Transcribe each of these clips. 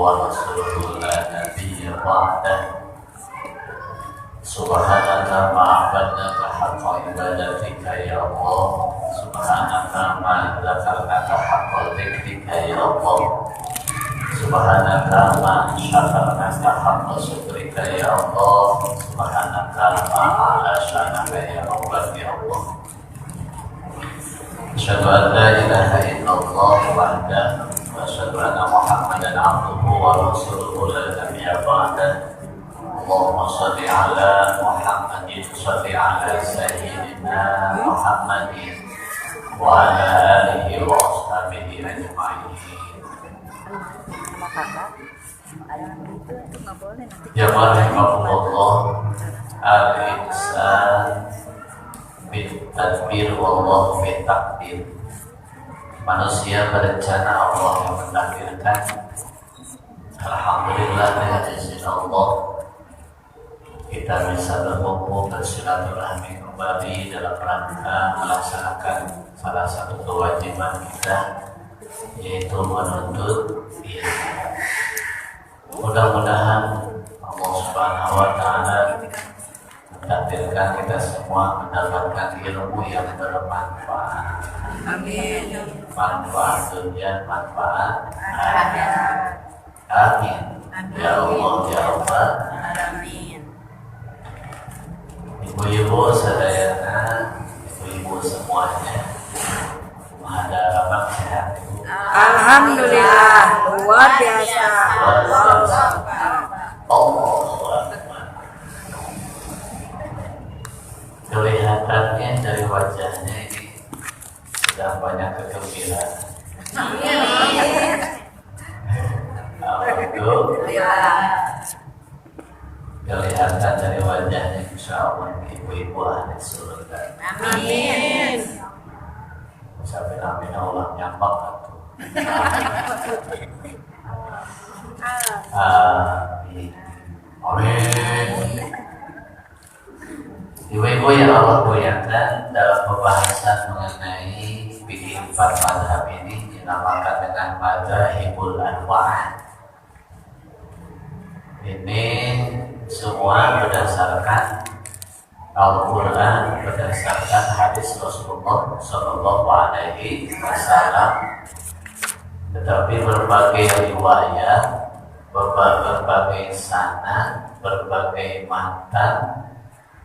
ورسوله لا نبي بعده سبحانك ما عبدناك حق عبادتك يا الله سبحانك ما ذكرناك حق ذكرك يا الله سبحانك ما شكرناك حق شكرك يا الله سبحانك ما أعلى شأنك يا رب يا الله أشهد أن لا إله إلا الله وحده وأشهد أن محمدا عبده ورسوله لا نبي بعده اللهم صل على محمد صل على سيدنا محمد وعلى آله وأصحابه أجمعين. Ya rahimahullah, al-insan bitadbir wallahu bitakdir. Manusia berencana, Allah yang mentakdirkan. Alhamdulillah dengan izin Allah kita bisa berkumpul bersilaturahmi kembali dalam rangka melaksanakan salah satu kewajiban kita, yaitu menuntut ilmu. Mudah-mudahan Allah Subhanahu wa Ta'ala mentakdirkan kita semua mendapatkan ilmu yang bermanfaat. Amin. Manfaat dunia, manfaat akhirat. Amin. Ya Allah, ya Allah. Amin. Ibu-ibu sadayana, ibu-ibu semuanya, ada abang sehat ibu. Alhamdulillah, luar biasa. Allahu Akbar. Kelihatannya dari wajahnya ini sudah banyak kegembiraan. Alhamdulillah. Kelihatan dari wajahnya insya Allah ibu-ibu ahli surga. Amin. Sampai amin Allah nyampak atuh. Amin. Amin. Ibu-ibu yang Allah muliakan, dalam pembahasan mengenai fikih 4 mazhab ini dinamakan dengan madzhabul anwa'. Ini semua berdasarkan Al-Quran, berdasarkan hadis Rasulullah Sallallahu Alaihi Wasallam. Tetapi berbagai riwayat, berbagai sanad, berbagai matan,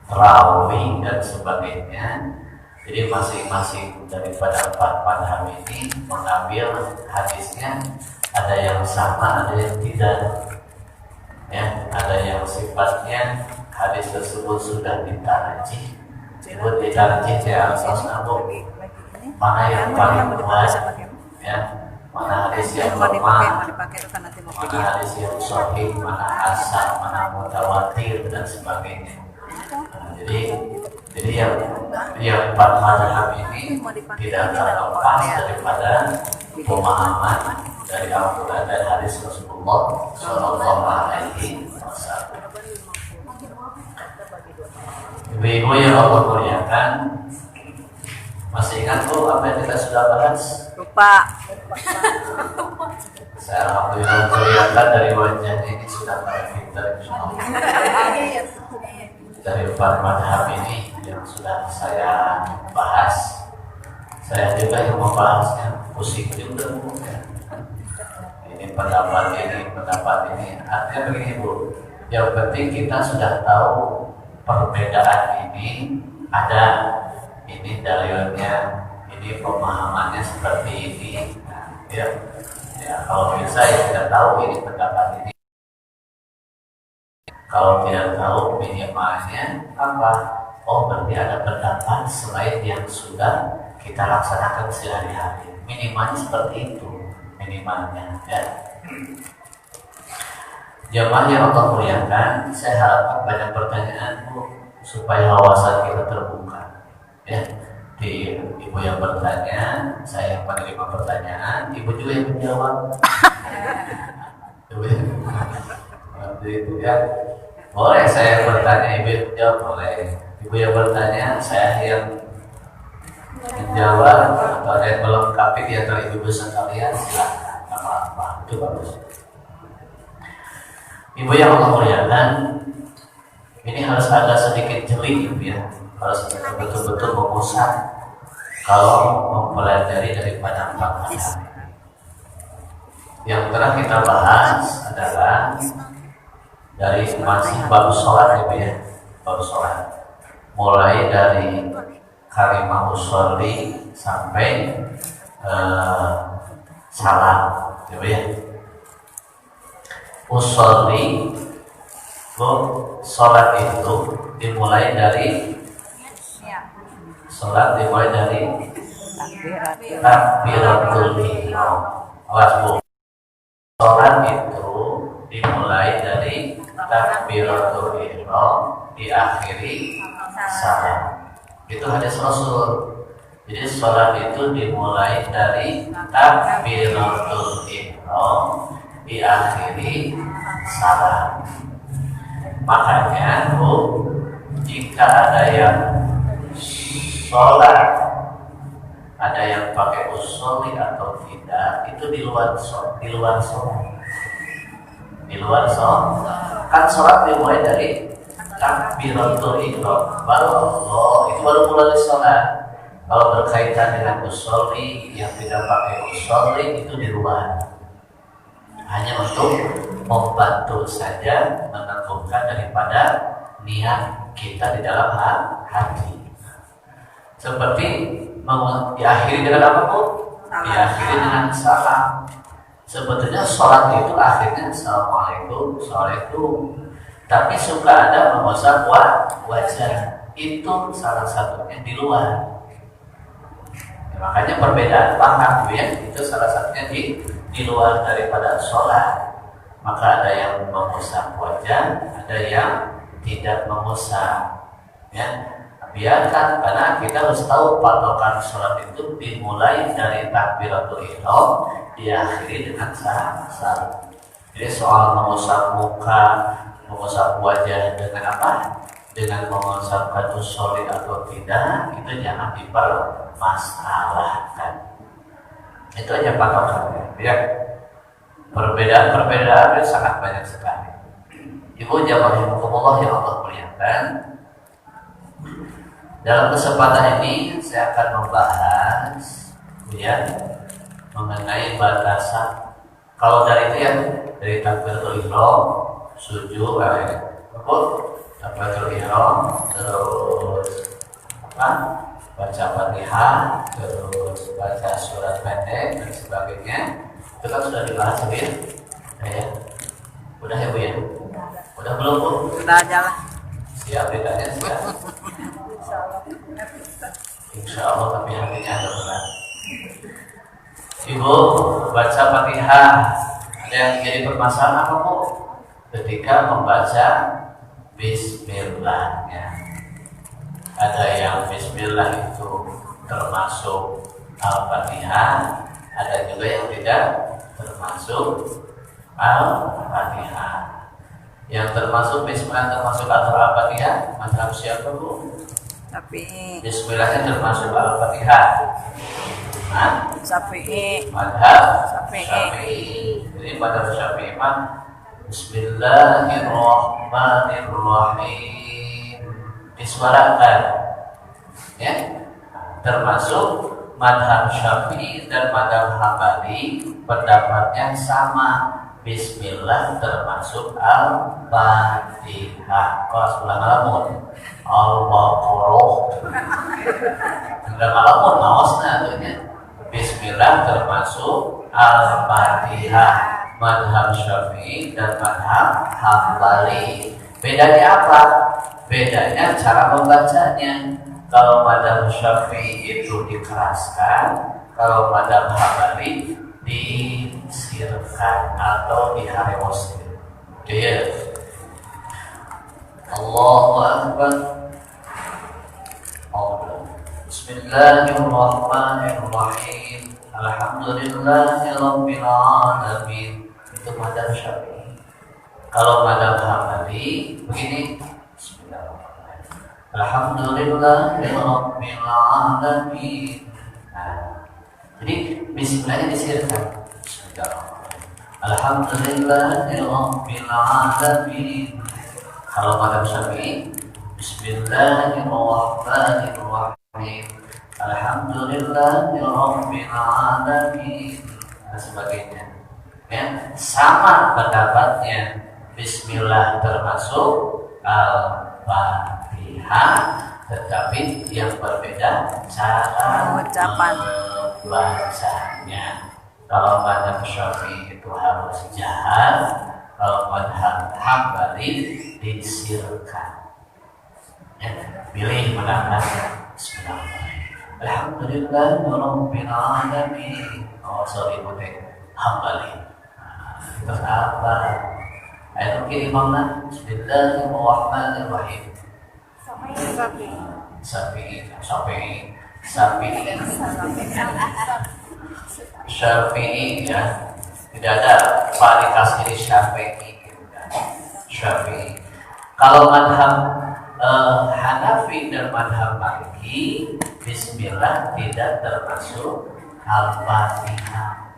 rawi dan sebagainya. Jadi masing-masing daripada 4 madhab ini mengambil hadisnya, ada yang sama, ada yang tidak. Ya, ada yang sifatnya hadis tersebut sudah ditarjih. Disebut ditarjih ya, asas nabok. Mana yang paling kuat? Ya, mana hadis yang lemah? Mana hadis yang sahih? Mana hasan? Mana mutawatir dan sebagainya. Nah, jadi yang 4 mazhab ini tidak terlepas daripada pemahaman dari Al-Quran dan hadis Rasulullah Sallallahu Alaihi Wasallam. Ibu-ibu yang Allah muliakan, masih ingat Bu apa yang kita sudah bahas? Lupa. Saya alhamdulillah kelihatan dari wajahnya ini sudah pada pintar insyaallah. Dari 4 mazhab ini yang sudah saya bahas, saya juga yang membahasnya pusing juga Bu. Ini pendapat ini. Artinya begini Bu, yang penting kita sudah tahu perbedaan ini ada, ini dalilnya, ini pemahamannya seperti ini. Nah, ya kalau bisa ya kita tahu ini pendapat ini. Kalau tidak tahu minimalnya apa? Oh berarti ada pendapat selain yang sudah kita laksanakan sehari-hari. Minimalnya seperti itu. Minimalnya ya. Jamaah yang Allah muliakan, saya harapkan banyak pertanyaan Bu, supaya wawasan kita terbuka ya. Di ibu yang bertanya, saya yang menerima pertanyaan, ibu juga yang menjawab. Itu ya. Boleh saya bertanya, ibu yang menjawab boleh. Ibu yang bertanya, saya yang menjawab atau ada yang melengkapi di antara ibu sekalian, silakan. Apa-apa itu bagus. Ibu yang Allah muliakan, ini harus ada sedikit jeli Ibu ya, harus betul-betul mengusap kalau mempelajari daripada empat madhab. Yang telah kita bahas adalah dari masih baru sholat Ibu ya, baru sholat, mulai dari kalimah usolli sampai salam Ibu ya. Usolli, sholat itu dimulai dari takbiratul ihram. Awas Bu, sholat itu dimulai dari takbiratul ihram, diakhiri salam. Itu hadis Rasul. Jadi sholat itu dimulai dari takbiratul ihram, diakhiri salam. Makanya Bu, jika ada yang sholat, ada yang pakai usolli atau tidak, itu di luar sholat. Kan sholat dimulai dari takbiratul ihram, baru Allah, itu baru mulai sholat. Kalau berkaitan dengan usolli, yang tidak pakai usolli itu di luar, hanya untuk membantu saja menentukan daripada niat kita di dalam hati. Seperti diakhiri dengan apa Bu? Diakhiri dengan salam. Sebetulnya sholat itu akhirnya assalamualaikum, assalamualaikum. Tapi suka ada mengusap wajah, itu salah satunya di luar. Ya, makanya perbedaan paham ya, itu salah satunya di luar daripada sholat. Maka ada yang mengusap wajah, ada yang tidak mengusap. Ya, biarkan, karena kita harus tahu patokan sholat itu dimulai dari takbiratul ihram, diakhiri dengan salam. Jadi soal mengusap muka, mengusap wajah dengan apa? Dengan mengusapkan usolli atau tidak, itu jangan dipermasalahkan. Itu aja patokannya. Ya. Perbedaan sangat banyak sekali. Ibu jamaah Allah yang Allah muliakan, dalam kesempatan ini saya akan membahas ya, mengenai batasan. Kalau dari itu ya, dari takbiratul ihram, sujud, takbiratul ihram, terus baca Fatihah, terus baca surat pendek dan sebagainya. Itu kan sudah dibahas ya, udah ya Bu ya, udah belum Bu? Sudah aja lah. Siap bedanya siap. Insya Allah, tapi hatinya agak berat. Ibu baca Fatihah, ada yang jadi permasalahan apa Bu? Ketika membaca Bismillah ya. Ada yang Bismillah itu termasuk Al-Fatihah, ada juga yang tidak termasuk Al-Fatihah. Yang termasuk Bismillah termasuk Al-Fatihah, mazhab siapa Bu? Tapi Bismillahnya termasuk Al-Fatihah. Syafi'i. Mazhab Syafi'i. Jadi mazhab Syafi'i mah Bismillahirrahmanirrahim disuarakan, ya, termasuk mazhab Syafi'i dan mazhab Hambali pendapatnya sama. Bismillah termasuk Al-Fatihah. Kalau sebelah malamun Al-Baqarah. Sebelah malamun maosna tuhnya. Bismillah termasuk Al-Fatihah. Mazhab Syafi'i dan mazhab Hambali. Bedanya apa? Bedanya cara membacanya. Kalau mazhab Syafi'i itu dikeraskan, kalau mazhab Hambali disirkan atau diharewoskan. Ya. Allahu Akbar. Bismillahirrahmanirrahim. Alhamdulillahirabbil alamin. Itu mazhab Syafi'i. Kalau mazhab Hambali begini. Bismillahirrahmanirrahim. Alhamdulillahirabbil alamin. Jadi Bismillahnya disirkan. Bismillahirrahmanirrahim. Alhamdulillahirabbil alamin. Kalau pada Syafi'i, Bismillahirrahmanirrahim. Alhamdulillahirabbil alamin dan sebagainya. Ya, sama pendapatnya. Bismillah termasuk Al-Fatihah, tetapi yang berbeda cara ucapan membacanya. Kalau mazhab Syafi'i itu harus jahar, kalau mazhab Hambali disirkan. Ya, pilih mana? Bismillahirrahmanirrahim. Alhamdulillahirabbil alamin. Oh sorry, boleh Hambali. Terus apa? Ayat ke imamnya Bismillahirrahmanirrahim. Syafi'i ya. Tidak ada variasi di Syafi'i. Kalau madhab Hanafi dan madhab Maliki, Bismillah tidak termasuk Al-Fatihah.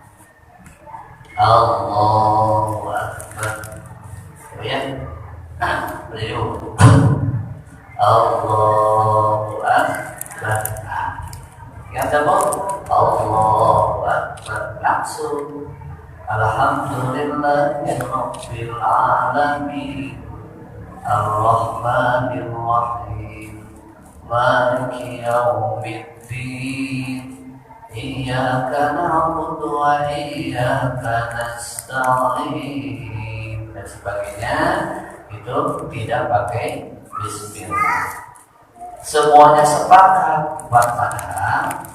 Allahu Akbar. Ya, beliau Allahu Akbar. Yang kedua Allahu Akbar langsung. Alhamdulillahirabbil alamin. Ar-Rahmanir-Rahim. Maliki yaumiddin. Iyyaka na'budu wa iyyaka nasta'in dan sebagainya, itu tidak pakai bismillah. Semuanya sepakat pada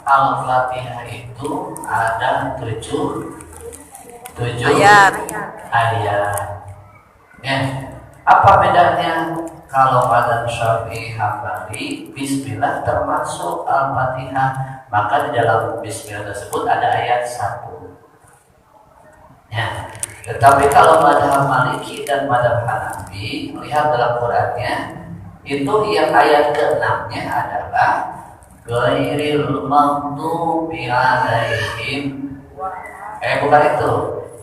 Al-Fatihah itu ada 7 ayat. Ya. Apa bedanya? Kalau pada Syafi'i Hambali, Bismillah termasuk Al-Fatihah, maka di dalam Bismillah tersebut ada ayat 1. Ya. Tetapi kalau madhab Maliki dan madhab Hanafi, lihat dalam Qurannya, itu yang ayat ke-6-nya adalah Ghairil maghdubi alaihim. Bukan itu.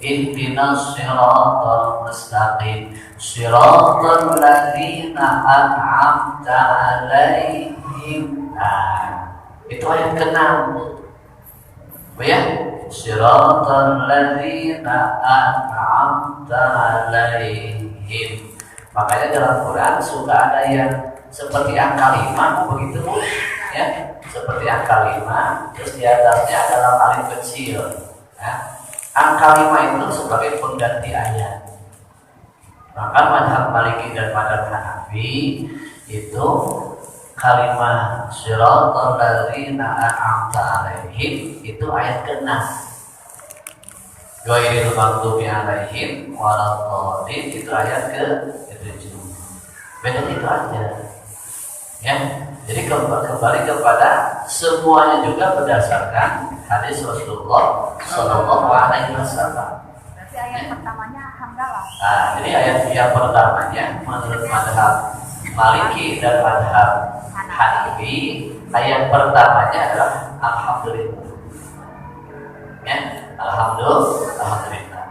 Ihdinas siratal mustaqim. Siratal ladzina an'amta alaihim. Itu ayat ke-6. Ya, siratal ladzina an'amta alaihim. Makanya dalam Quran suka ada yang seperti angka 5 begitu, ya, seperti angka 5, terus di atasnya adalah alif kecil. Ya. Angka 5 itu sebagai pengganti ayat. Maka madhab Maliki dan madhab Hanafi itu kalimat siratal ladzina an'amta alaihim itu ayat ke-6. Ghairil maghdubi alaihim waladdallin itu ayat ke-7. Beda itu aja. Ya. Jadi kembali kepada semuanya juga berdasarkan hadis Rasulullah Shallallahu Alaihi Wasallam. Berarti ayat pertamanya hamdalah. Jadi ayat yang pertamanya menurut madhab Maliki dan madhab Hanafi, ayat pertamanya adalah Alhamdulillah. Ya, Alhamdulillah.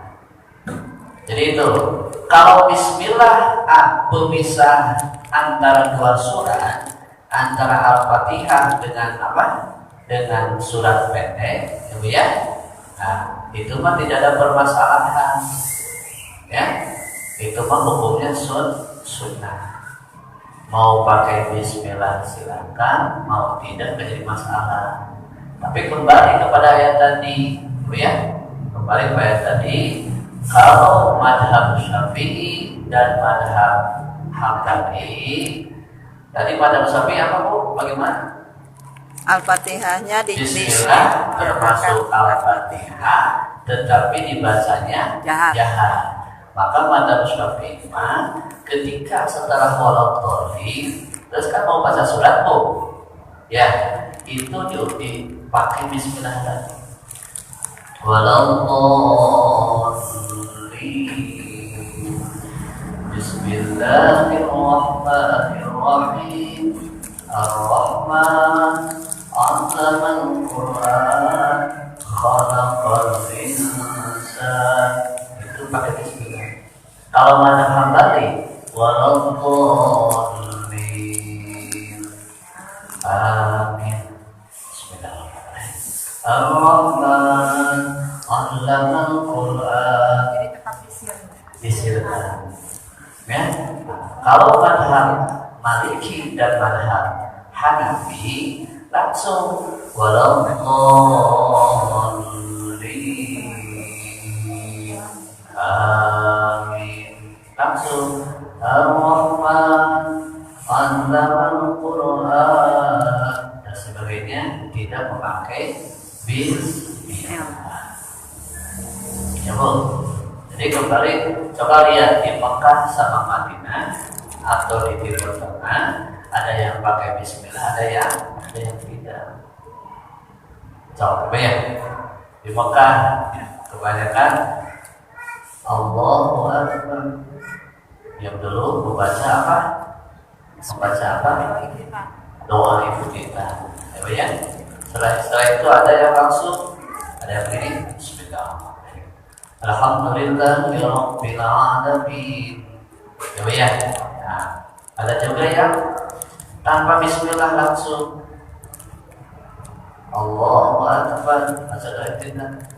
Jadi itu kalau Bismillah pemisah antara dua surat, antara Al-Fatihah dengan apa? Dengan surat pendek, ya. Nah, itu mah tidak ada permasalahan. Ya. Itu mah hukumnya sunnah. Mau pakai bismillah silakan, mau tidak menjadi masalah. Tapi kembali kepada ayat tadi, ya. Kembali kepada ayat tadi, kalau madhab Syafi'i dan madhab Hambali, tadi madhab Syafi'i apa Bu? Bagaimana? Al-Fatihahnya Bismillah termasuk Al-Fatihah, tetapi dibacanya jahat. Maka madhab Syafi'i ketika setelah waladhdallin, terus kan mau baca surat Bu, ya itu dipakai Bismillah tadi. Waladhdallin. Bismillahirrahmanirrahim. Ar-Rahman 'allamal Qur'an, khalaqal insan. madhab Maliki dan madhab Hanafi langsung walau amin, langsung Ar-Rahman Allamal Quran dan sebagainya, tidak memakai bismillah. Ya Bu. Jadi kembali coba lihat di Mekah sama Madinah atau di Timur Tengah, ada yang pakai bismillah, ada yang tidak. Coba ya. Di Mekah kebanyakan Allahu Akbar. Yang dulu membaca apa? Membaca apa? Doa ibu kita. Ya. Setelah itu ada yang langsung, ada yang begini, bismillahirrahmanirrahim. Alhamdulillahirabbil alamin. Ya. Nah, ada juga yang tanpa bismillah langsung Allahu Akbar. Ada kita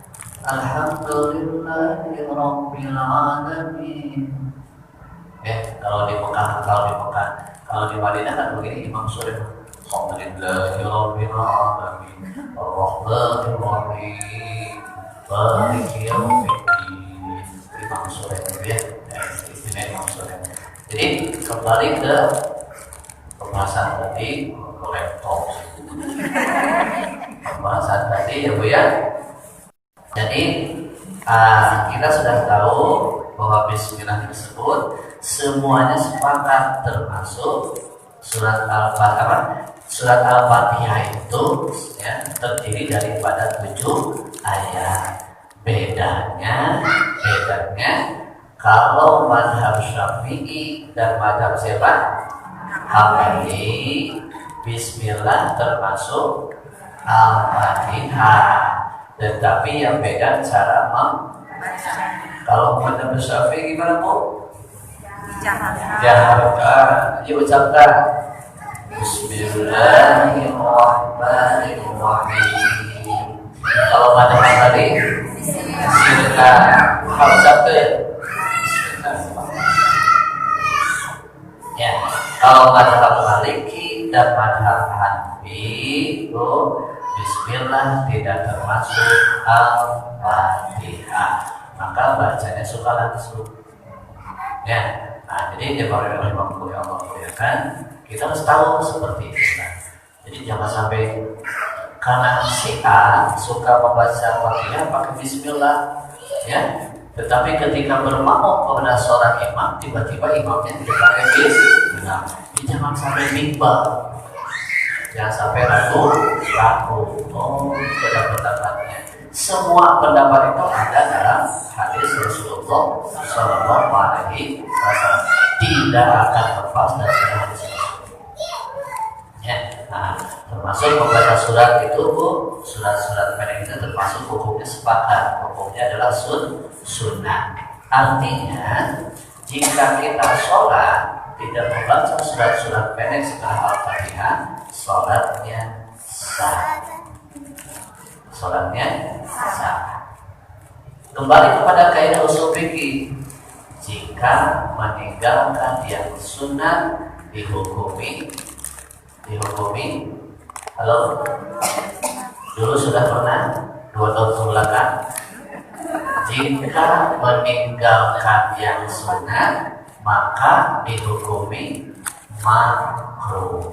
Alhamdulillahirabbil alamin. Kalau di Mekah, kalau di Madinah kan begini Imam Surya. Alhamdulillahirabbil alamin. Ar-Rahmanir Rahim. Maliki yaumiddin. Imam Surya ya. Istimewa Imam Surya. Jadi kembali ke pembahasan tadi, laptop. Pembahasan tadi ya Bu ya. Jadi kita sudah tahu bahwa bismillah tersebut semuanya sepakat, termasuk surat Al-Fatihah. Surat Al-Fatihah itu ya, terdiri daripada 7 ayat. Bedanya kalau mazhab Syafi'i dan mazhab siapa? Hambali, bismillah termasuk Al-Fatihah. Tetapi yang beda cara kalau mazhab Syafi'i gimana Bu? Jaharkan, ucapkan Bismillahirrahmanirrahim. Kalau mazhab Hambali silakan ucapkan. Ya, kalau mazhab Maliki dan mazhab Hanafi itu bismillah tidak termasuk Al-Fatihah, maka bacanya suka langsung. Ya, nah jadi Allah muliakan, kita harus tahu seperti itu. Jadi jangan sampai karena si A suka membaca Fatihah pakai bismillah, ya. Tetapi ketika bermakmum kepada seorang imam, tiba-tiba imamnya tidak pakai bismillah. Ini jangan sampai bimbang, jangan sampai ragu. Oh, beda pendapatnya. Semua pendapat itu ada dalam hadis Rasulullah Sallallahu Alaihi Wasallam. Tidak akan lepas dari hadis Rasulullah. Ya, nah, termasuk membaca surat itu Bu, surat-surat pendek itu termasuk hukumnya sepakat. Hukumnya adalah sunnah. Artinya jika kita sholat tidak membaca surat-surat pendek setelah Al-Fatihah, sholatnya sah. Kembali kepada kaidah usul fikih, jika meninggalkan yang sunnah dihukumi. Halo, dulu sudah pernah 2 tahun kebelakang. Jika meninggalkan yang sunnah maka dihukumi makruh.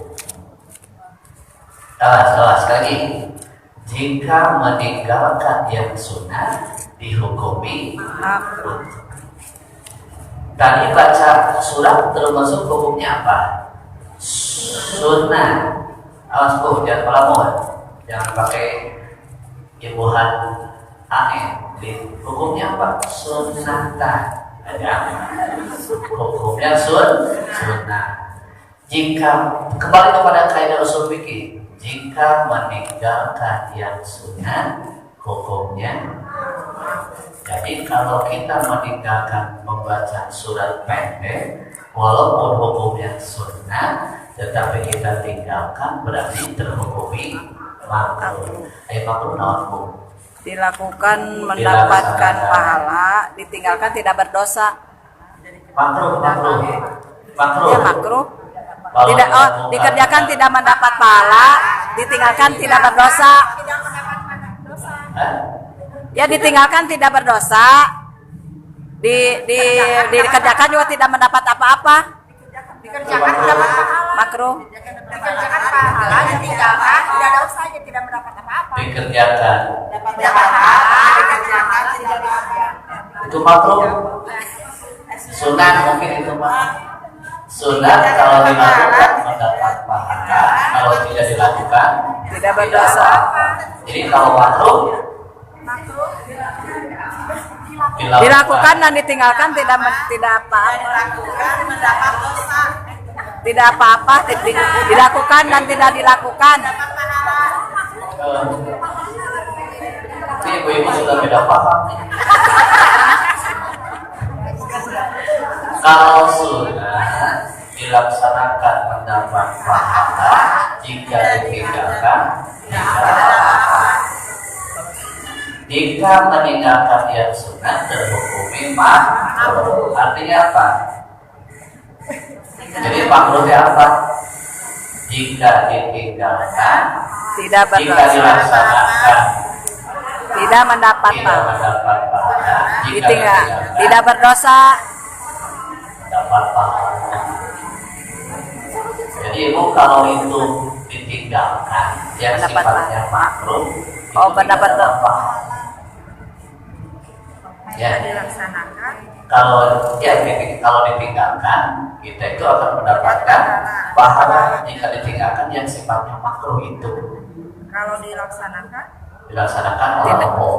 Awas lagi. Jika meninggalkan yang sunnah dihukumi makruh. Tadi baca surat termasuk hukumnya apa? Sunnah. Awas Bu, jangan melamun, jangan pakai imbuhan hukumnya apa? Sunnatan. Ada hukumnya sunnah. Jika kembali kepada kaidah usul fikih, jika meninggalkan yang sunnah hukumnya. Jadi kalau kita meninggalkan membaca surat pendek walaupun hukumnya sunnah, tetapi kita tinggalkan berarti terhukumi makruh. Makruh naon? Dilakukan mendapatkan pahala, ditinggalkan tidak berdosa. Makruh. Ya makruh. Kalau Tidak, oh, dilakukan, dikerjakan tidak mendapat pahala, ditinggalkan tidak berdosa. Hah? Ya ditinggalkan tidak berdosa. Dikerjakan juga tidak mendapat apa-apa. Dikerjakan mendapat pahala. Makruh. Dikerjakan pahala, ditinggalkan tidak dosa, ya tidak mendapat apa-apa. Dikerjakan Dapat pahala, dikerjakan tidak dosa. itu makruh. Sunat mungkin itu mah. Sunat kalau dilakukan mendapat pahala, kalau tidak dilakukan Tidak berdosa. apa-apa. Jadi kalau makruh Dilakukan dan ditinggalkan tidak apa-apa. Dilakukan mendapat dosa. Tidak apa-apa. Dilakukan dan tidak dilakukan. Tapi ibu-ibu sudah beda paham nih. Kalau sunat dilaksanakan mendapat pahala, jika ditinggalkan tidak apa-apa. Jika meninggalkan yang sunat terhukumi makruh. Artinya apa? Jadi makruhnya apa? Jika ditinggalkan, Tidak jika berdosa. dilaksanakan Tidak mendapat tidak pahala. mendapat pahala, jika Ditinggal. ditinggalkan Tidak berdosa. dapat pahala. Jadi ibu kalau itu ditinggalkan yang Mendapat sifatnya makruh, Oh, itu mendapat tidak pahala. Ya, Dilaksanakan. kalau ditinggalkan kita itu akan mendapatkan pahala. Jika ditinggalkan yang sifatnya makruh itu Kalau dilaksanakan, dilaksanakan orang opo,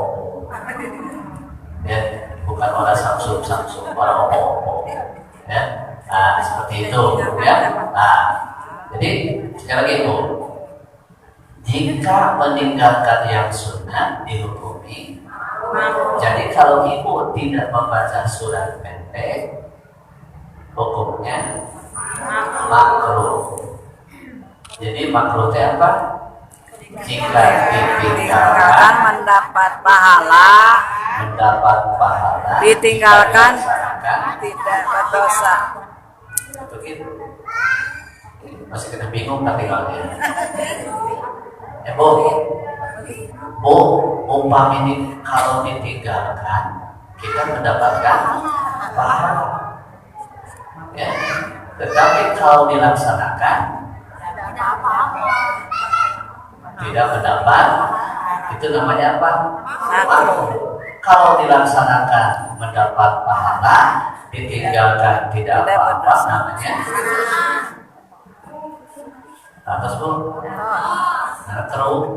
ya bukan orang samsung orang opo, ya. Nah seperti itu, ya. Nah jadi sekali lagi Bu, jika meninggalkan yang sunat dihukumi. Jadi kalau ibu tidak membaca surat pendek, hukumnya makruh. Jadi makruhnya apa? Jika Ditinggalkan ditinggalkan mendapat pahala. Ditinggalkan dilaksanakan, tidak berdosa. begitu. Masih kena bingung tak tinggalnya. Bu, umpama ini kalau ditinggalkan kita mendapatkan pahala. Ya. Tetapi kalau dilaksanakan tidak mendapat, itu namanya apa? Makruh. Kalau dilaksanakan mendapat pahala, ditinggalkan tidak apa-apa, namanya atas Bu. Nah, kerung.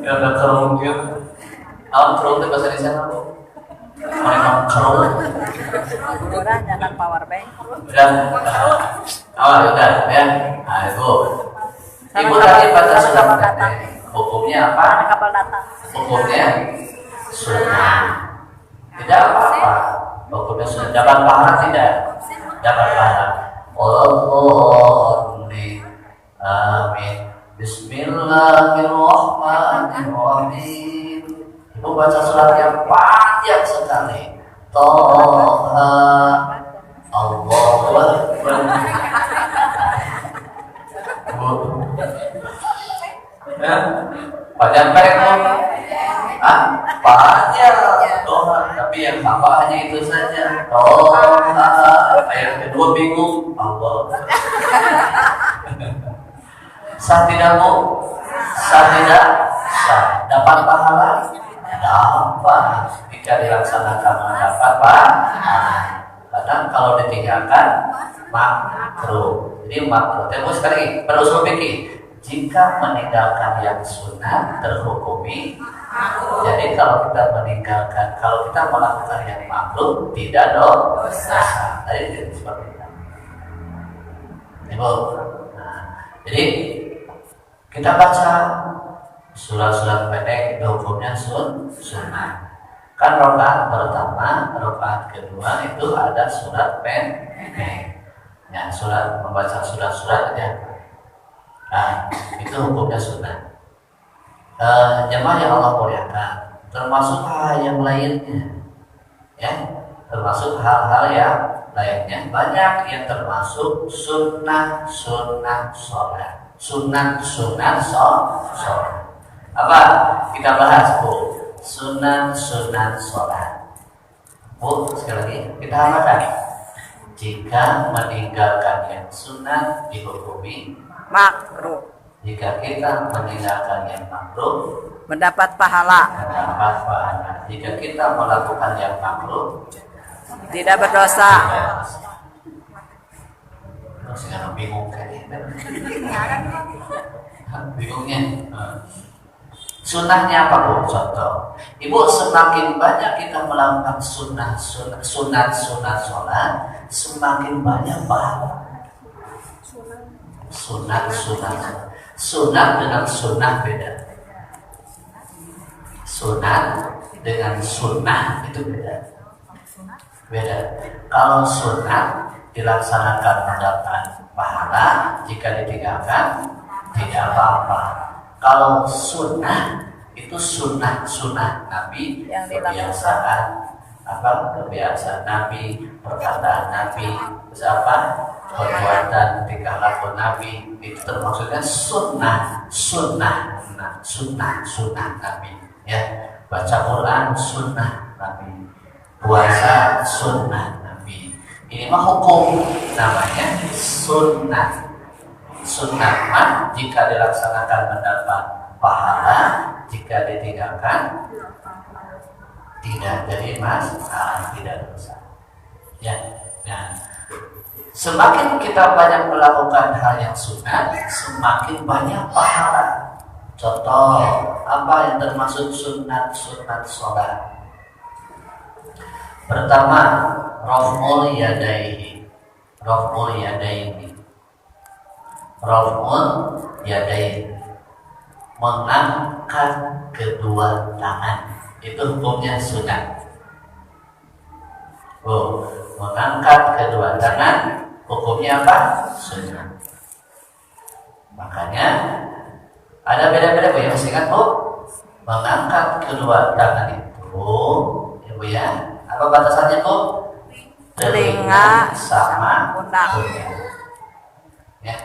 Ya ada kerung gitu. Alam kerung itu bahasa Indonesia apa? Memang kerung. Murah jalan power bank. Udah. Udah ya. Nah, Ibu tadi baca surat pendek. Hukumnya apa? Kapal datang. Hukumnya sunnah. Tidak apa-apa. Hukumnya sunnah. Dapat pahala tidak? Dapat pahala. Allahumma amin. Bismillahirrahmanirrahim. Ibu baca surat yang panjang sekali. Toha Allahu Akbar. Bu, panjang pendek Bu? Panjang Toha, tapi yang apa hanya itu saja. Toha. Ayat kedua bingung. Allah. Sah tidak Bu? Sah tidak? Sah. Dapat pahala? Dapat. Jika dilaksanakan mendapat pahala. Kadang kalau ditinggalkan makruh. Jadi makruh. Terus sekali berusul fikih. Jika meninggalkan yang sunnah terhukumi. Jadi kalau kita meninggalkan, kalau kita melakukan yang makruh tidak dosa. Tadi seperti itu. Ibu. Jadi kita baca surat-surat pendek itu hukumnya sunnah. Kan rakaat pertama, rakaat kedua itu ada surat pendek. Ya, surat membaca surat-surat ya. Nah, itu hukumnya sunnah. Jemaah yang Allah muliakan, termasuk hal yang lainnya. Ya, termasuk hal-hal yang lainnya banyak yang termasuk sunnah-sunnah sholat. Sunnah-sunnah sholat. Apa? Kita bahas, Bu. Sunnah-sunnah sholat. Bu, sekali lagi kita amalkan. Jika meninggalkan yang sunnah dihukumi makruh. Jika kita meninggalkan yang makruh Mendapat pahala. mendapat pahala. Jika kita melakukan yang makruh Tidak berdosa. Sekarang bingung kayaknya. Bingungnya. Sunnahnya apa, Bu? Contoh, Ibu, semakin banyak kita melakukan sunat sholat, semakin banyak pahala. Sunat dengan sunnah beda. Sunat dengan sunnah itu beda. Kalau sunat dilaksanakan mendapat pahala, jika ditinggalkan tidak apa-apa. Kalau sunnah itu sunnah Nabi, kebiasaan Nabi, perkataan Nabi, perbuatan tingkah laku Nabi, itu termaksudnya sunnah Nabi. Ya, baca Quran sunnah Nabi, puasa sunnah Nabi. Ini mah hukum, namanya sunnah. Sunnah mah jika dilaksanakan mendapat pahala, jika ditinggalkan tidak jadi masalah, tidak dosa. Ya, semakin kita banyak melakukan hal yang sunnah, semakin banyak pahala. Contoh, apa yang termasuk sunat sholat? Pertama, raf'ul yadaini. Mengangkat kedua tangan, itu hukumnya sunat. Mengangkat kedua tangan hukumnya apa? Sunat. Makanya ada beda-beda, Bu, yang ingat, Bu. Mengangkat kedua tangan itu, Ibu ya, apa batasannya, Bu? Telinga sama pundak. Ya.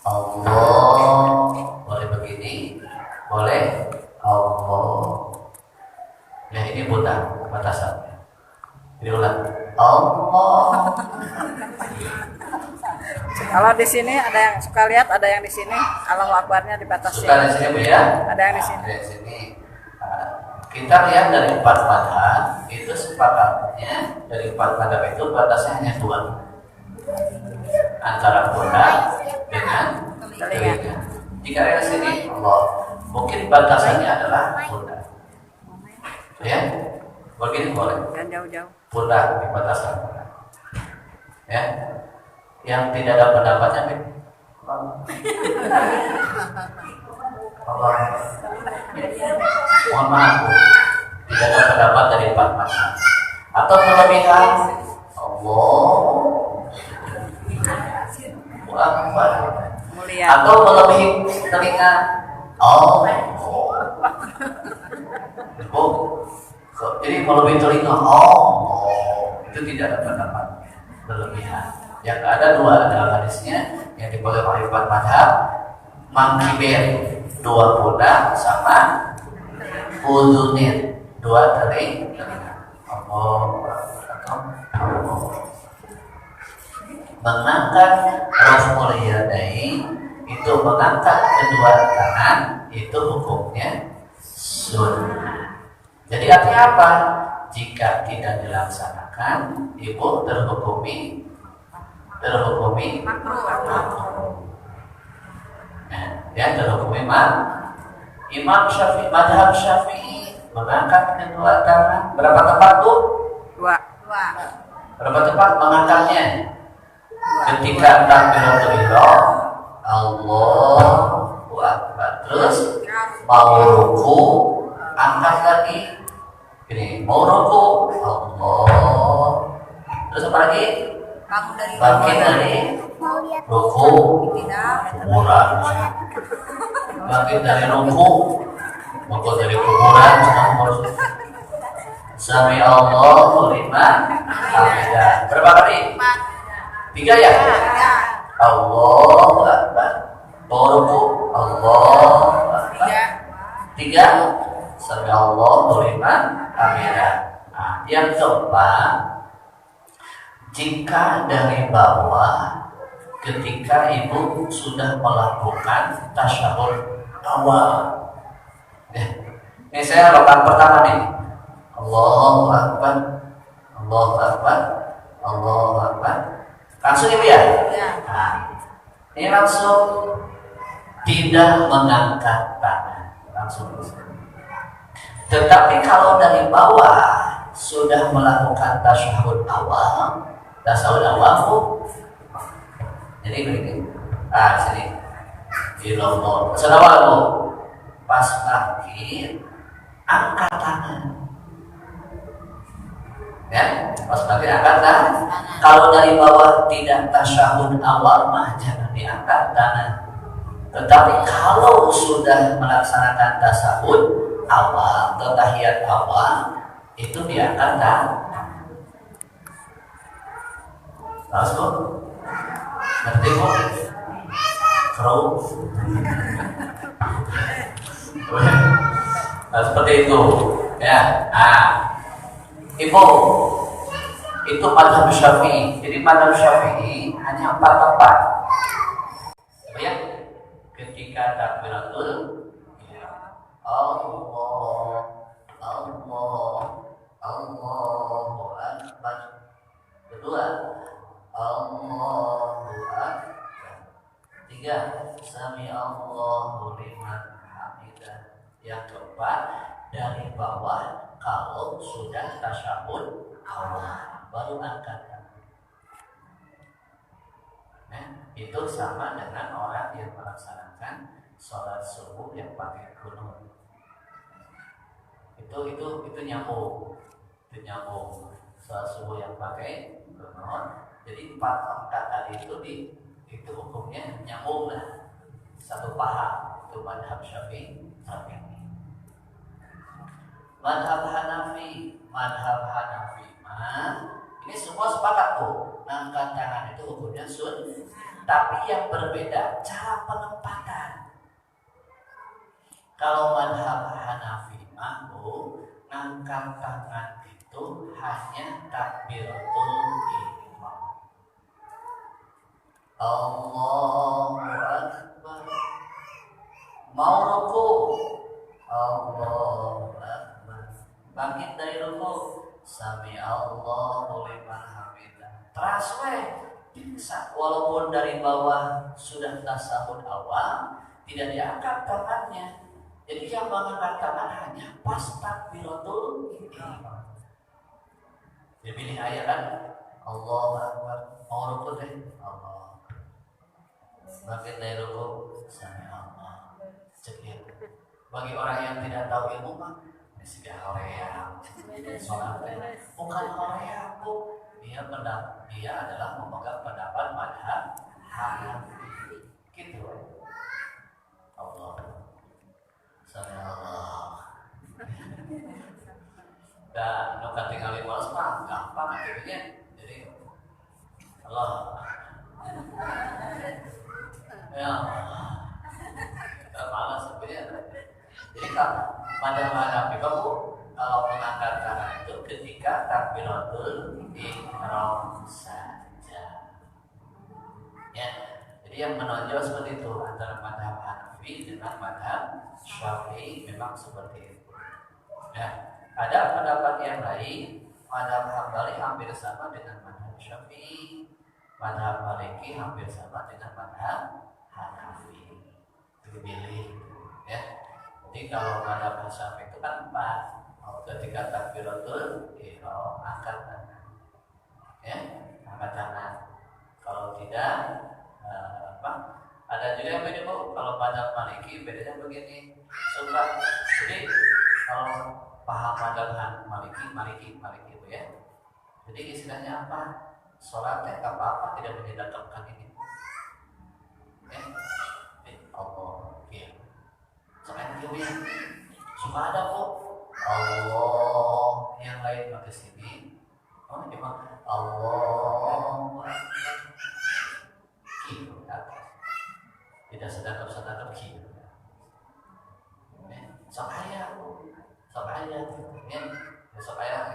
Allah, boleh begini, boleh Allah. Ya, ini pundak batasannya. Diulang. Allah. Kalau di sini ada yang suka lihat, ada yang di sini. Allahu Akbarnya dibatasi. Suka di sini, Bu, ya? Ada yang di sini. Di sini. Kita lihat dari 4 madhab, itu sepakatnya dari 4 madhab itu batasnya hanya 2. Antara pundak dengan telinga. Jika ada di sini, Allah, mungkin batasannya adalah pundak. Ya, begini boleh. Dan jauh-jauh. Pundak di batasan. Ya, yang tidak ada pendapatnya, Allah. Mohon maaf, Bu, tidak ada pendapat dari 4 madhab. Atau kelebihan Allah Mulia. atau melebihi telinga jadi melebihi telinga itu tidak ada pendapat berlebihan. Yang ada 2 dalam hadisnya yang diboleh oleh 4 madhab, mangkibir 2 pundak sama udunir 2 telinga. Mengangkat raf'ul yadain itu mengangkat kedua tangan itu hukumnya sunnah. Jadi artinya apa? Jika tidak dilaksanakan, Ibu terhukumi makruh. Terhukumi Imam Syafi'i, madhab Syafi'i mengangkat kedua tangan. Berapa tepat, Bu? 2. Berapa tepat mengangkatnya? Ketika takbiratul ihram, Allahu Akbar. Terus mau ruku, angkat lagi. Ini mau ruku, Allah. Terus apa lagi? Bangkit dari ruku, kuburan. Bangkit dari ruku, dari kuburan, Sami Allahu liman hamidah. Berapa kali? 3 ya? Allahu Akbar. Baru Allahu Akbar. 3. Sami Allahu liman hamidah. Nah, yang keempat, jika dari bawah ketika ibu sudah melakukan tasyahud awal. Ini saya rokaat pertama nih. Allahu Akbar, Allahu Akbar, Allahu Akbar. Langsung ibu ya? Nah, ini langsung tidak mengangkat tangan, langsung. Tetapi kalau dari bawah sudah melakukan tasyahud awal bu. Jadi begini. Sini. Ilallah. Assalamualaikum. Pas akhir angkat tangan. Ya, pas akhir angkat tangan. Kalau dari bawah tidak tasyahud awal mah jangan diangkat tangan. Tetapi kalau sudah melaksanakan tasyahud awal, tahiyat awal, itu diangkat tangan. Terus bu, ngerti bu? Keruh. Nah, seperti itu, ya. Ibu, itu mazhab Syafi'i. Jadi mazhab Syafi'i hanya 4 tempat. Ya, ketika takbiratul, Allahu Akbar. Kedua, Allahu Akbar. 3, Sami Allahu liman hamidah. Yang keempat, dari bawah kalau sudah tasyahud awal baru angkat. Itu sama dengan orang yang melaksanakan sholat subuh yang pakai kunut. Itu nyambung. Sholat subuh yang pakai kunut. Jadi 4 angkat tadi itu hukumnya nyambung lah, satu paham. Itu mazhab Syafi'i. Mazhab Hanafi ini semua sepakat tuh, angkat tangan itu hukumnya sunnah. Tapi yang berbeda cara penempatan. Kalau mazhab Hanafi angkat tangan itu hanya takbiratul ihram. Allahu Akbar. Mau ruku, Allahu Akbar. Bangkit dari ruku, Sami Allahu liman hamidah. Bisa walaupun dari bawah sudah tasyahud awal tidak diangkat tangannya. Jadi yang mengangkat tangan hanya pas takbiratul ihram. Dia pilih ayat kan, Allahu Akbar. Mau ruku deh, Allah. Bangkit dari ruku, Sami Allah. Cekir. Bagi orang yang tidak tahu ilmu mah sudah hoream. Bukan hoream bu. Dia adalah memegang pendapat mazhab Hanafi. Gitu. Allah. Sami Allah. Dan nukat tinggalin walas mah gampang akhirnya. Jadi Allah. Ya Allah. Gak malas sebenarnya. Jadi kalau pada Hanafi kamu kalau mengangkat tangan itu ketika takbiratul ihram saja. Ya. Jadi yang menonjol seperti itu antara mazhab Hanafi dengan mazhab Syafi'i memang seperti itu. Ya. Ada pendapat yang lain, mazhab Hambali hampir sama dengan mazhab Syafi'i, mazhab Maliki hampir sama dengan mazhab Hanafi. Pilih, ya. Jadi kalau mazhab Syafi'i itu kan 4. Ketika takbiratul ihram angkat tangan, ya, angkat tangan. Kalau tidak, ada juga yang beda bu. Kalau mazhab Maliki bedanya begini, suka. Jadi kalau paham mazhab Maliki itu ya. Jadi istilahnya apa? Sholatnya apa tidak menyedarkan ini. Ya, Allah, ya. Selain itu ya, suka ada kok. Allah yang lain ke sini, cuma Allah kilo ke atas, tidak sedekap kilo. Sok ayah, sok ayah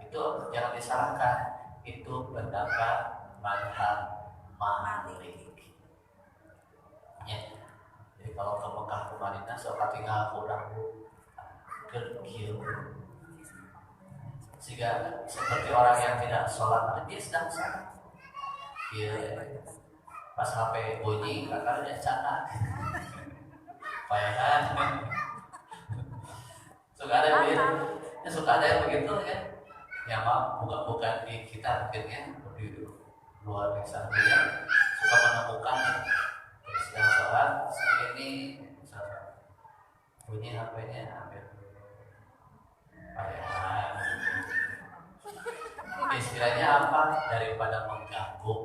itu jangan disalahkan, itu pendapat mazhab Malik. Ya. Jadi kalau ke Mekah ke Madinah sok tinggal kurang kecil. Sehingga seperti orang yang tidak sholat, dia sedang sholat. Dia pas HP bunyi, kakak dia catat. Payahan. Suka ada yang begitu kan? Yang bukan di kita mungkin ya, di luar sana dia suka menemukan sedang sholat segini bunyi HP-nya ambil payahan. Istilahnya apa? Daripada mengganggu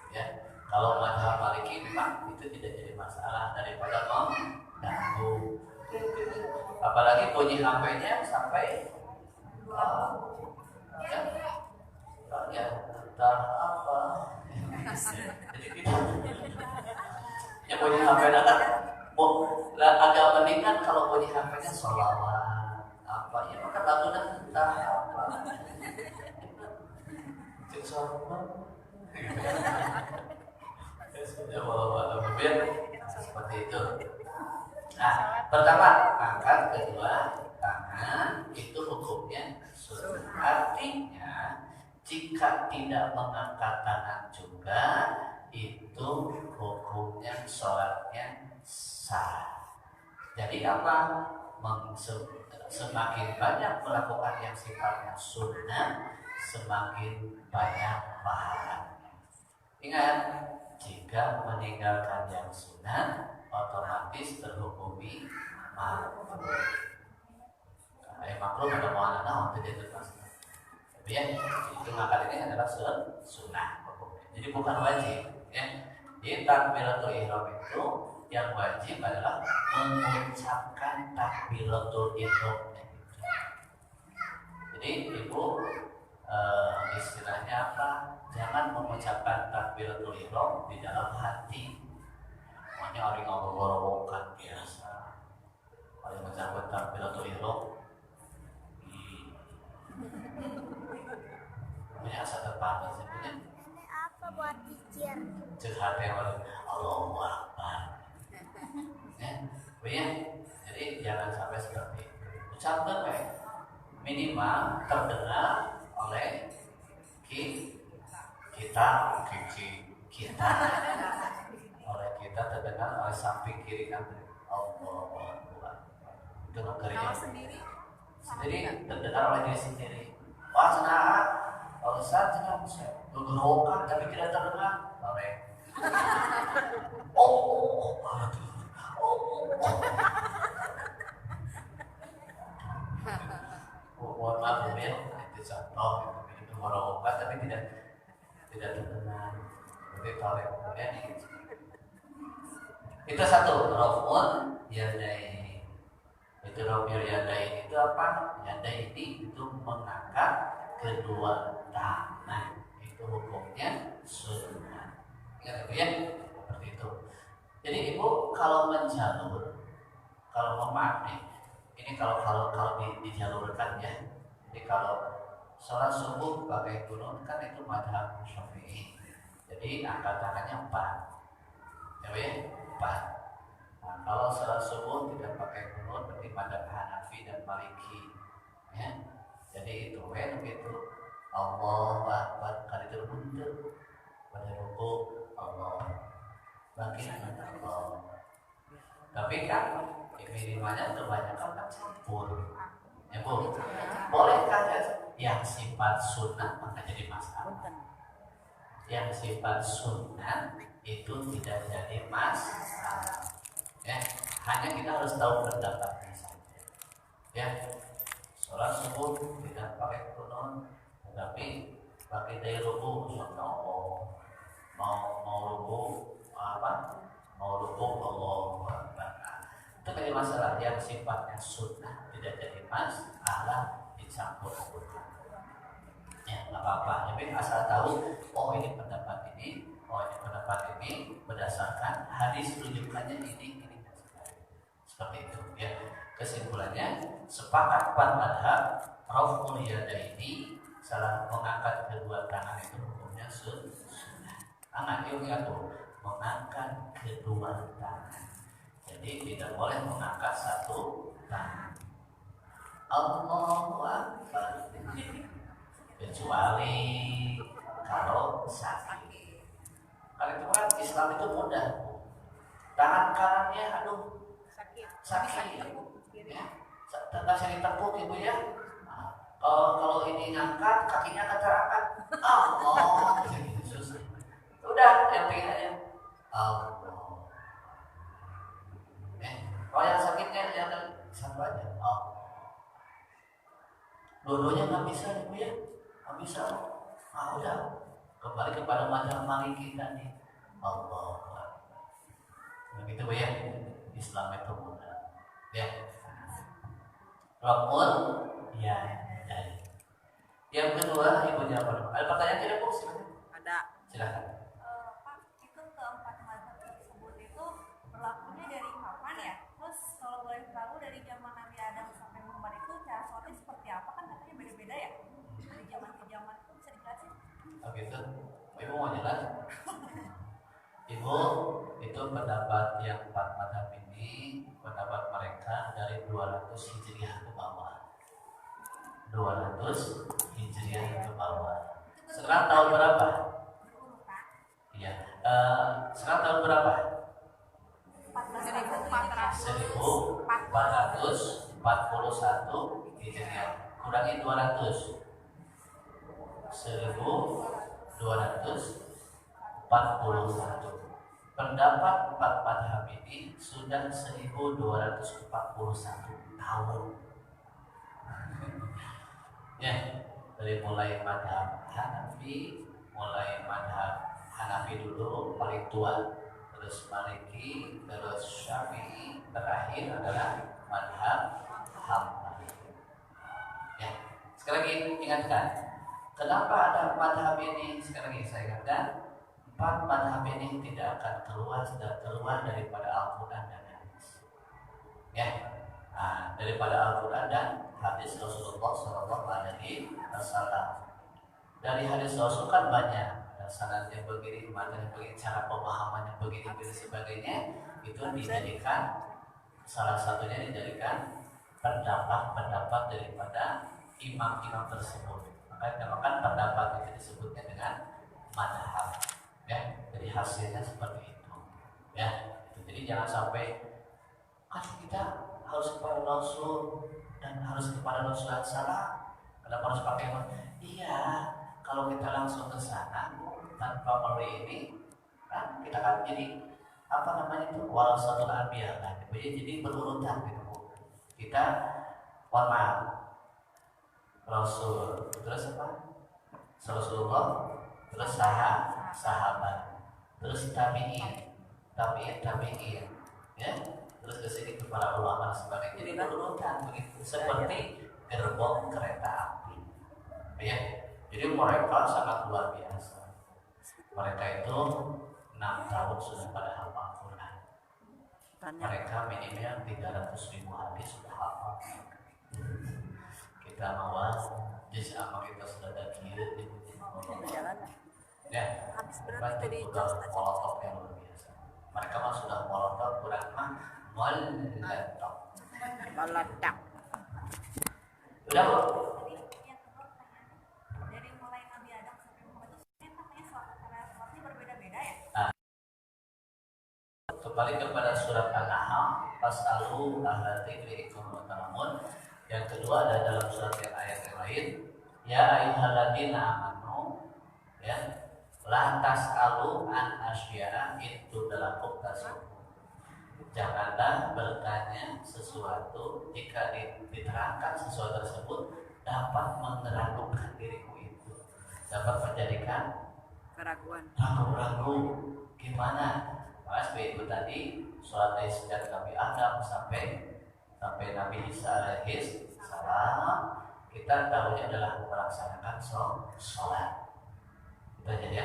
ya. Kalau mazhab Maliki memang itu tidak jadi masalah daripada mengganggu. Apalagi bunyi HP-nya sampai ya entah apa. Jadi kita ya bunyi HP-nya kan agak mendingan kalau bunyi HP-nya sholawat apa ya, maka lagunya entah apa. Cek sholawat. Ya Allah, seperti itu. Nah, pertama angkat, kedua tangan, itu hukumnya sunnah. Artinya jika tidak mengangkat tangan juga itu hukumnya sholatnya sah. Jadi apa? Semakin banyak melakukan yang sifatnya sunnah, semakin banyak pahalanya. Ingat, jika meninggalkan yang sunnah otomatis terhukumi makruh. Makruh pada mana untuk jadi pasti. Tapi ya, itu ngangkat ini adalah sunnah. Jadi bukan wajib. Ya. Di takbiratul ihram itu yang wajib adalah mengucapkan takbiratul ihram. Jadi ibu istilahnya apa? Jangan mengucapkan takbiratul ihram di dalam hati. Makanya orang ngomong-ngomongkan biasa. Kalau mengucapkan takbiratul ihram punya asa terpandang sebenarnya. Apa buat pikir? Curhat yang Allahu Akbar. Ya, jadi jangan sampai seperti itu. Ucapkan minimal terdengar oleh kita oleh kita terdengar oleh samping kiri kan Allahu Akbar. Itu kerja sendiri terdengar oleh diri sendiri. Wah senang, kalau saat jangan bergerokan tapi tidak terdengar oleh mohon maaf ya, itu contoh itu merokok tapi tidak terdengar. Jadi tarik kemudian itu satu rafun yadaini. Itu rafun yadaini itu apa? Yadaini itu mengangkat kedua tangan. Itu hukumnya sunnah. Ingat ya, seperti itu. Jadi ibu kalau menjalur, kalau maaf nih, ini kalau dijalurkan ya. Jadi kalau sholat subuh pakai kunut kan itu mazhab Syafi'i. Jadi angkat tangannya 4. Ya, 4. Nah, kalau sholat subuh tidak pakai kunut berarti mazhab Hanafi dan Maliki. Ya. Jadi itu begitu. Allahu Akbar kali terbentuk pada rukuk Allah. Bangkit Allah. Tapi kan minimalnya kebanyakan kan campur. Ya Bu, bolehkah yang sifat sunnah maka jadi masalah? Yang sifat sunnah itu tidak jadi masalah. Ya, hanya kita harus tahu pendapatnya saja. Ya, sholat subuh tidak pakai kunut, tetapi pakai daya ruku, mau ruku apa? Mau ruku Allah. Itu jadi masalah yang sifatnya sunnah tidak jadi masalah dicampur adukan. Ya, nggak apa-apa. Tapi asal tahu, oh ini pendapat ini, oh ini pendapat ini berdasarkan hadis rujukannya ini. Seperti itu. Ya. Kesimpulannya, sepakat empat madhab, raf'ul yadaini, salah mengangkat kedua tangan itu hukumnya sunnah. Angkat itu mengangkat kedua tangan. Jadi tidak boleh mengangkat satu tangan. Allahu Akbar. Kecuali kalau sakit. Kalau itu kan Islam itu mudah. Tangan kanannya sakit. Ya. Tengah saya ditepuk ibu ya. Nah, kalau ini ngangkat kakinya akan terangkat. Allah. Susah. Udah yang pengen aja. Allah. Kalau yang sakitnya yang satu aja. Dua-duanya nggak bisa ibu ya. Nggak bisa. Udah kembali kepada mazhab Maliki tadi. Allah. Begitu bu ya. Islam itu mudah. Ya. Rokun ya. Yang kedua ibu jawab. Ada pertanyaan tidak bu? Silakan. Ada. Silakan. Pak, itu keempat mazhab tersebut itu berlakunya dari kapan ya? Terus kalau boleh tahu dari zaman Nabi Adam sampai Muhammad itu cara sholatnya seperti apa? Kan katanya beda-beda ya. Dari zaman ke zaman itu bisa dijelasin? Oh gitu. Ibu mau jelas? Ibu itu pendapat yang empat madhab ini, pendapat mereka dari 200 Hijriah ke bawah. 200 Hijriah ke bawah. Sekarang tahun berapa? Iya. Sekarang tahun berapa? 1441 Hijriah. Kurangi 200. 1241. Pendapat empat madhab ini sudah 1241 tahun. Ya, dari mulai madhab Hanafi, dulu paling tua, terus Maliki, terus Syafi'i, terakhir adalah madhab Hambali. Ya, sekali lagi ingatkan, kenapa ada madhab ini? Sekali lagi saya ingatkan, empat madhab ini tidak akan keluar daripada Al-Quran dan hadis. Ya, daripada Al-Quran dan hadis Rasulullah SAW. Dari hadis Rasul kan banyak, sanadnya begini, matanya begini, cara pemahamannya begini dan sebagainya. Itu dijadikan salah satunya dijadikan pendapat daripada imam-imam tersebut. Maka dinamakan pendapat itu disebutnya dengan madhab. Ya, jadi hasilnya seperti itu. Ya, jadi jangan sampai kan kita harus kepada Rasul dan harus kepada Rasul yang salah. Kenapa harus pakai iya? Kalau kita langsung ke sana tanpa melalui ini, kan kita kan jadi apa namanya itu warasatul anbiya kan. Jadi berurutan gitu. Kita maaf Rasul, terus apa? Rasulullah, terus sahabat, terus tabi'in, ya, terus ke sini kepada ulama dan sebagainya. Jadi berurutan begitu, seperti gerbong kereta api, ya. Jadi mereka sangat luar biasa. Mereka itu 6 tahun sudah pada hafal Quran. Mereka minimal 300.000 hadis sudah hafal. Kita mawas, juz amma kita sudah ada kiri. Ya, berarti udah molotov yang luar biasa. Mereka mah sudah molotov, Quran mah meledak. Udah bu? Dari mulai Nabi Adam sampai Muhammad itu katanya sholatnya berbeda-beda ya? Kembali kepada surat An-Nahl, Fas'alu ahla dzikri in kuntum ta'lamun. Yang kedua ada dalam surat yang ayat yang lain, ya ayyuhalladzina amanu, ya, la tas'alu an asya'a itu dalam tasawuf. Janganlah bertanya sesuatu jika diterangkan sesuatu tersebut dapat meragukan dirimu itu, dapat menjadikan keraguan, ragu-ragu gimana. Maka seperti itu tadi sholat dari sejak Nabi Adam sampai Nabi Isa alaihi salam, kita tahunya adalah melaksanakan sholat. Kita jadi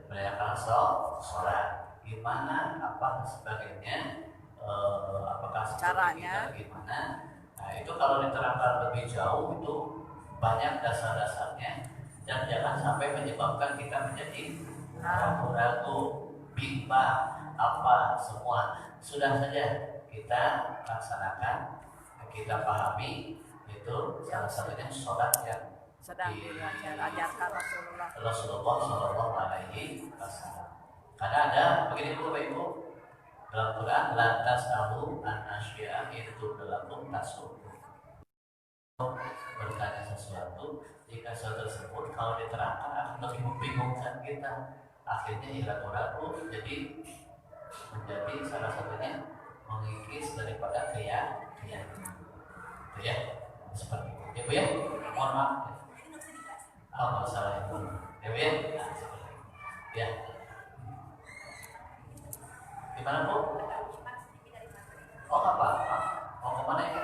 melaksanakan sholat. Gimana, apa sebagainya, apakah Caranya. kita gimana? Nah itu kalau diterangkan lebih jauh itu banyak dasar-dasarnya dan jangan sampai menyebabkan kita menjadi ragu-ragu, bimbang, apa semua. Sudah saja kita laksanakan, kita pahami itu salah satunya sholat yang sedang diajarkan Rasulullah Shallallahu Alaihi Wasallam. Karena ada begini dulu Bapak Ibu, dalam Quran lantas tahu anasya itu berlaku tasuk. Bertanya sesuatu, jika sesuatu tersebut kalau diterangkan akan lebih membingungkan kita, akhirnya ragu-ragu, jadi menjadi salah satunya mengikis daripada keyakinan. Itu ya, seperti itu. Ya Bu ya, mohon maaf. Oh, masalah itu. Ya Bu ya, nah, seperti itu. Ya. Gimana Bu? Oh apa? Mau kemana ya?